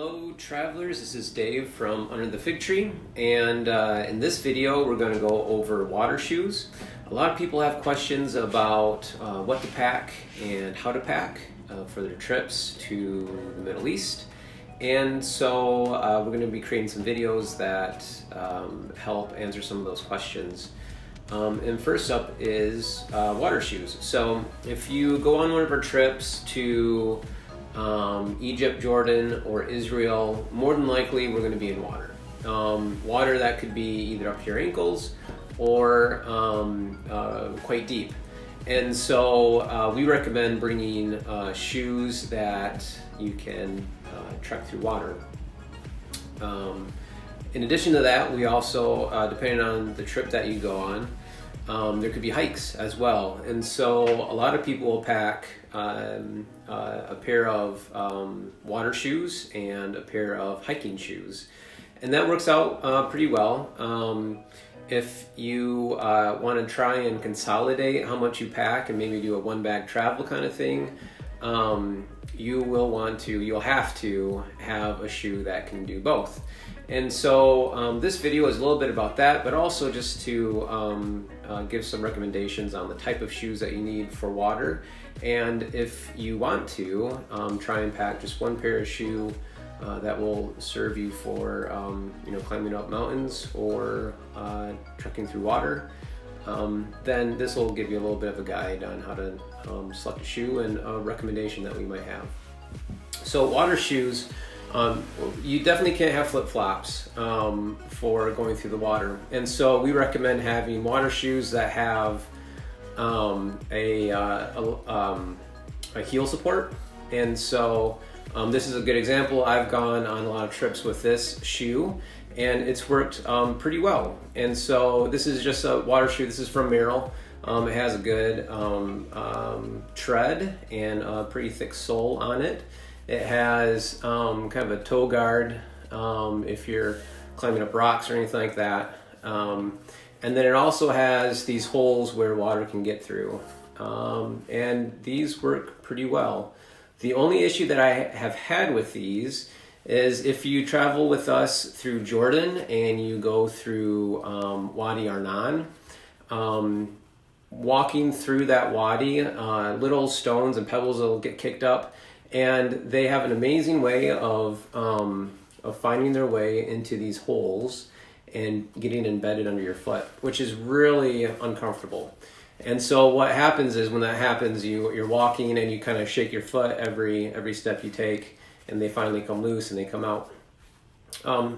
Hello travelers, this is Dave from Under the Fig Tree, and in this video we're going to go over water shoes. A lot of people have questions about what to pack and how to pack for their trips to the Middle East, and so we're going to be creating some videos that help answer some of those questions. And first up is water shoes. So if you go on one of our trips to Egypt, Jordan, or Israel, more than likely we're going to be in water. Water that could be either up to your ankles or quite deep. And so we recommend bringing shoes that you can trek through water. In addition to that, we also, depending on the trip that you go on, there could be hikes as well. And so a lot of people will pack a pair of water shoes and a pair of hiking shoes. And that works out pretty well. If you want to try and consolidate how much you pack and maybe do a one bag travel kind of thing, you'll have to have a shoe that can do both. And so this video is a little bit about that, but also just to give some recommendations on the type of shoes that you need for water. And if you want to, try and pack just one pair of shoe that will serve you for climbing up mountains or trekking through water, then this will give you a little bit of a guide on how to select a shoe and a recommendation that we might have. So water shoes, you definitely can't have flip-flops for going through the water. And so we recommend having water shoes that have a heel support. And so this is a good example. I've gone on a lot of trips with this shoe and it's worked pretty well. And so this is just a water shoe. This is from Merrell. It has a good tread and a pretty thick sole on it. It has kind of a toe guard if you're climbing up rocks or anything like that. And then it also has these holes where water can get through. And these work pretty well. The only issue that I have had with these is if you travel with us through Jordan and you go through Wadi Arnon, walking through that wadi, little stones and pebbles will get kicked up, and they have an amazing way of finding their way into these holes and getting embedded under your foot, which is really uncomfortable. And so what happens is when that happens, you're walking and you kind of shake your foot every step you take, and they finally come loose and they come out.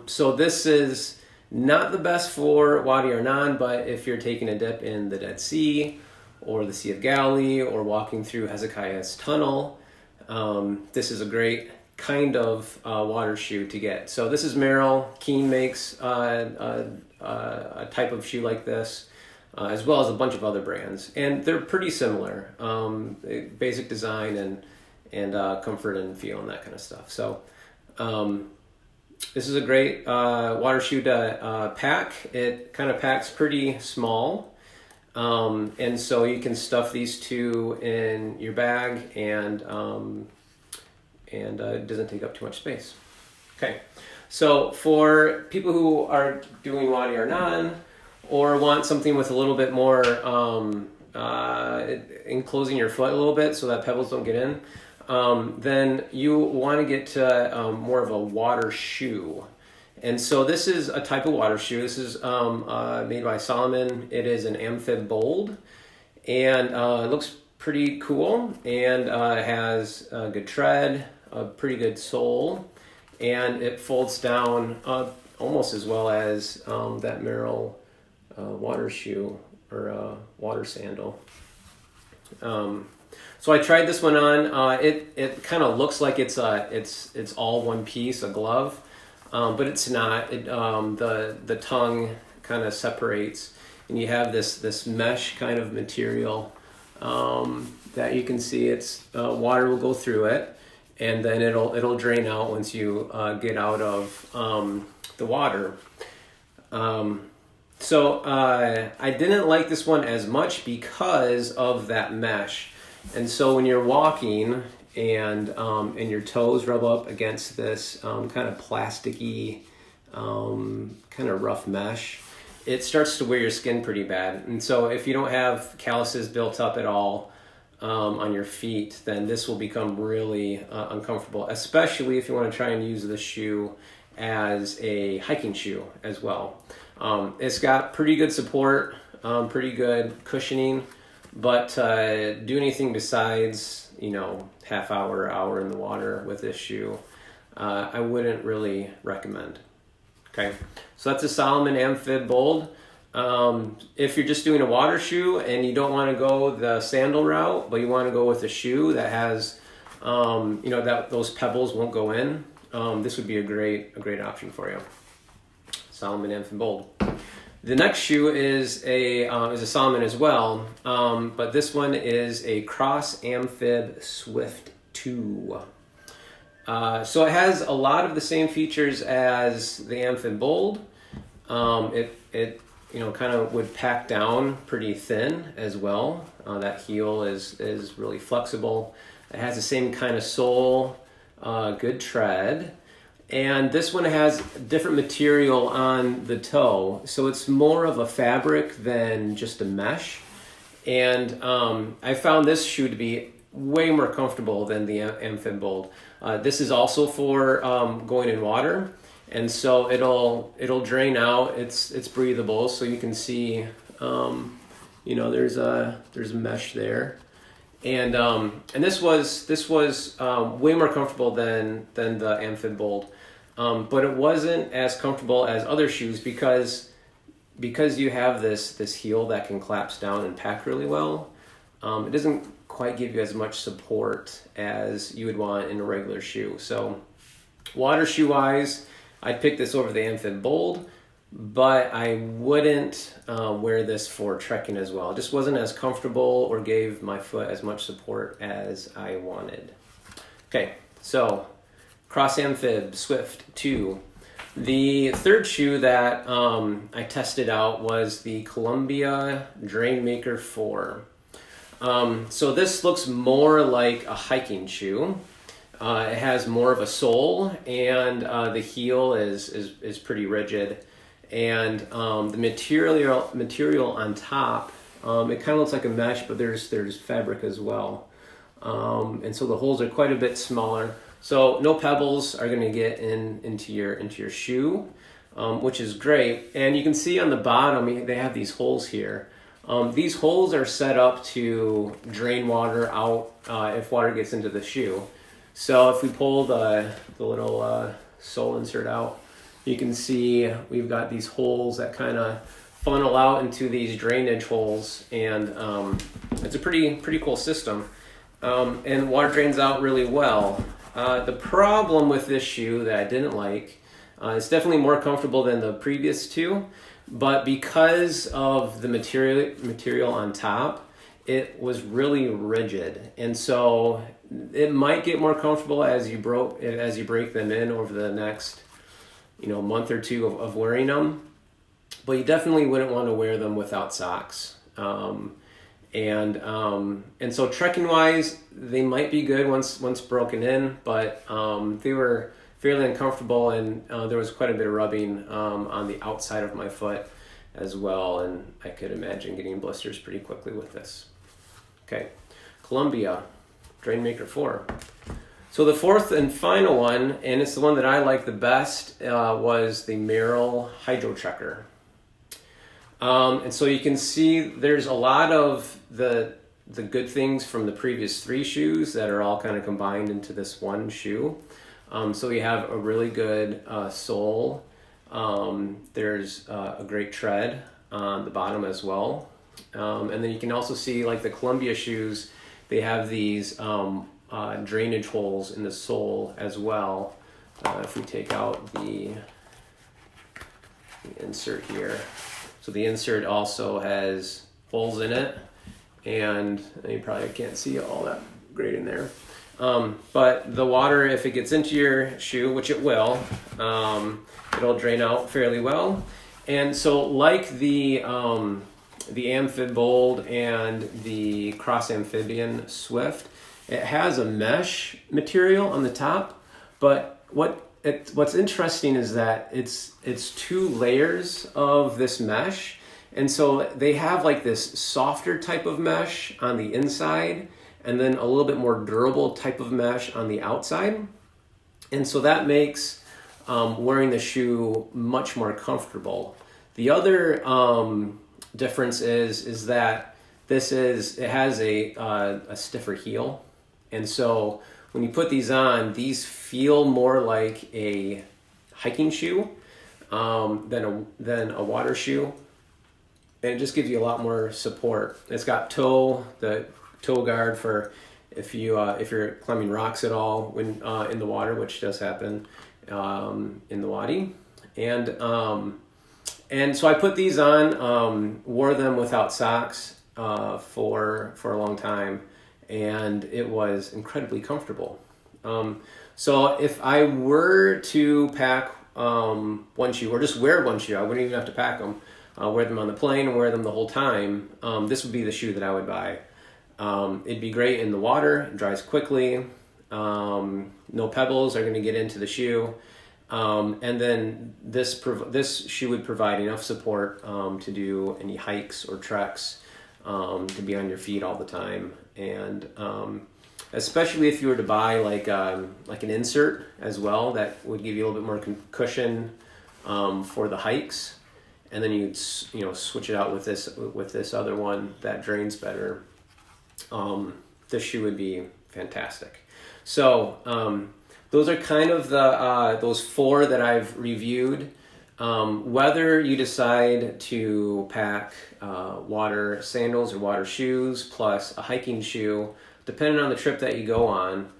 So this is not the best for Wadi Arnon, but if you're taking a dip in the Dead Sea or the Sea of Galilee or walking through Hezekiah's tunnel, this is a great kind of water shoe to get. So this is Merrell. Keen makes a type of shoe like this, as well as a bunch of other brands, and they're pretty similar. Basic design and comfort and feel and that kind of stuff. So this is a great water shoe to pack. It kind of packs pretty small, and so you can stuff these two in your bag and it doesn't take up too much space. Okay, so for people who are doing Wadi Arnon or want something with a little bit more enclosing your foot a little bit so that pebbles don't get in, then you want to get to more of a water shoe. And so this is a type of water shoe. This is made by Salomon. It is an Amphib Bold, and it looks pretty cool, and it has a good tread, a pretty good sole, and it folds down almost as well as that Merrell water shoe or water sandal. So I tried this one on. It kind of looks like it's all one piece, a glove, but it's not. The tongue kind of separates, and you have this mesh kind of material that you can see. It's water will go through it, and then it'll drain out once you get out of the water. So I didn't like this one as much because of that mesh. And so when you're walking, and your toes rub up against this kind of plasticky, kind of rough mesh, it starts to wear your skin pretty bad. And so if you don't have calluses built up at all on your feet, then this will become really uncomfortable, especially if you want to try and use the shoe as a hiking shoe as well. It's got pretty good support, pretty good cushioning, but do anything besides, half hour in the water with this shoe, I wouldn't really recommend. Okay, so that's a Salomon Amphib Bold. If you're just doing a water shoe and you don't want to go the sandal route, but you want to go with a shoe that has, that those pebbles won't go in, this would be a great option for you. Salomon Amphib Bold. The next shoe is a Salomon as well, but this one is a CrossAmphibian Swift 2. So it has a lot of the same features as the Amphib Bold. It kind of would pack down pretty thin as well. That heel is really flexible. It has the same kind of sole, good tread. And this one has different material on the toe. So it's more of a fabric than just a mesh. And I found this shoe to be way more comfortable than the Amphib Bold. This is also for going in water, and so it'll drain out. It's breathable, so you can see, there's a mesh there, and this was way more comfortable than the Amphib Bold, but it wasn't as comfortable as other shoes because you have this heel that can collapse down and pack really well. It doesn't quite give you as much support as you would want in a regular shoe. So water shoe wise, I'd pick this over the Amphib Bold, but I wouldn't wear this for trekking as well. It just wasn't as comfortable or gave my foot as much support as I wanted. Okay, so CrossAmphibian Swift 2. The third shoe that I tested out was the Columbia Drainmaker 4. So this looks more like a hiking shoe. It has more of a sole, and the heel is pretty rigid. And the material on top, it kind of looks like a mesh, but there's fabric as well. And so the holes are quite a bit smaller. So no pebbles are going to get into your shoe, which is great. And you can see on the bottom they have these holes here. These holes are set up to drain water out if water gets into the shoe. So if we pull the little sole insert out, you can see we've got these holes that kind of funnel out into these drainage holes, and it's a pretty cool system. And water drains out really well. The problem with this shoe that I didn't like, it's definitely more comfortable than the previous two, but because of the material on top, it was really rigid, and so it might get more comfortable as you break them in over the next month or two of wearing them, but you definitely wouldn't want to wear them without socks. And so trekking wise, they might be good once broken in, but they were fairly uncomfortable, and there was quite a bit of rubbing on the outside of my foot as well, and I could imagine getting blisters pretty quickly with this. Okay, Columbia Drainmaker 4. So the fourth and final one, and it's the one that I like the best, was the Merrell Hydrotrekker. And so you can see there's a lot of the good things from the previous three shoes that are all kind of combined into this one shoe. So we have a really good sole. There's a great tread on the bottom as well. And then you can also see, like the Columbia shoes, they have these drainage holes in the sole as well. If we take out the insert here. So the insert also has holes in it, and you probably can't see all that great in there. But the water, if it gets into your shoe, which it will, it'll drain out fairly well. And so like the Amphib Bold and the CrossAmphibian Swift, It has a mesh material on the top, but what's interesting is that it's 2 layers of this mesh. And so they have like this softer type of mesh on the inside and then a little bit more durable type of mesh on the outside. And so that makes wearing the shoe much more comfortable. The other difference is that it has a stiffer heel. And so when you put these on, these feel more like a hiking shoe than a water shoe. And it just gives you a lot more support. It's got the toe guard for if you're climbing rocks at all when in the water, which does happen in the Wadi. And so I put these on, wore them without socks for a long time, and it was incredibly comfortable. So if I were to pack one shoe, or just wear one shoe, I wouldn't even have to pack them. Wear them on the plane and wear them the whole time. This would be the shoe that I would buy. It'd be great in the water. It dries quickly. No pebbles are going to get into the shoe. And then this shoe would provide enough support to do any hikes or treks, to be on your feet all the time. And especially if you were to buy like an insert as well, that would give you a little bit more cushion for the hikes. And then you'd switch it out with this other one that drains better. This shoe would be fantastic. So those are kind of those 4 that I've reviewed. Whether you decide to pack water sandals or water shoes plus a hiking shoe, depending on the trip that you go on,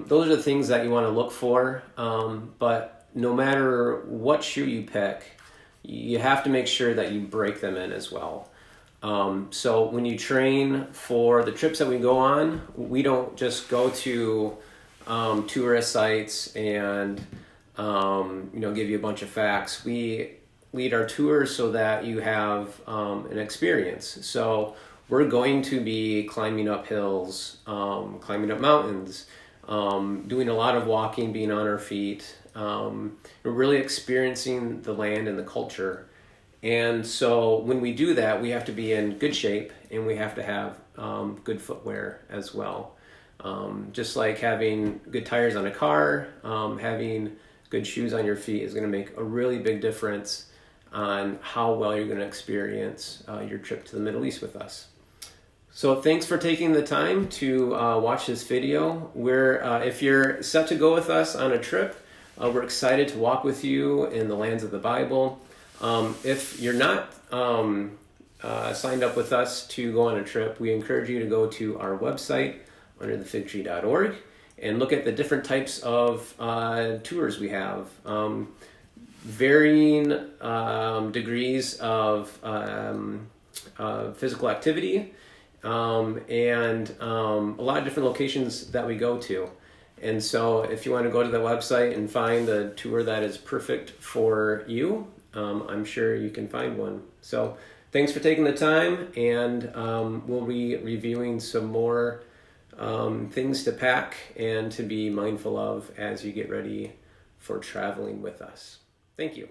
those are the things that you want to look for. But no matter what shoe you pick, you have to make sure that you break them in as well. So when you train for the trips that we go on, we don't just go to tourist sites and give you a bunch of facts. We lead our tours so that you have an experience. So we're going to be climbing up hills, climbing up mountains, doing a lot of walking, being on our feet. We're really experiencing the land and the culture. And so when we do that, we have to be in good shape and we have to have good footwear as well. Just like having good tires on a car, having good shoes on your feet is going to make a really big difference on how well you're going to experience your trip to the Middle East with us. So thanks for taking the time to watch this video. If you're set to go with us on a trip, we're excited to walk with you in the lands of the Bible. If you're not signed up with us to go on a trip, we encourage you to go to our website, underthefigtree.org, and look at the different types of tours we have. Varying degrees of physical activity, and a lot of different locations that we go to. And so if you want to go to the website and find the tour that is perfect for you, I'm sure you can find one. So thanks for taking the time, and we'll be reviewing some more things to pack and to be mindful of as you get ready for traveling with us. Thank you.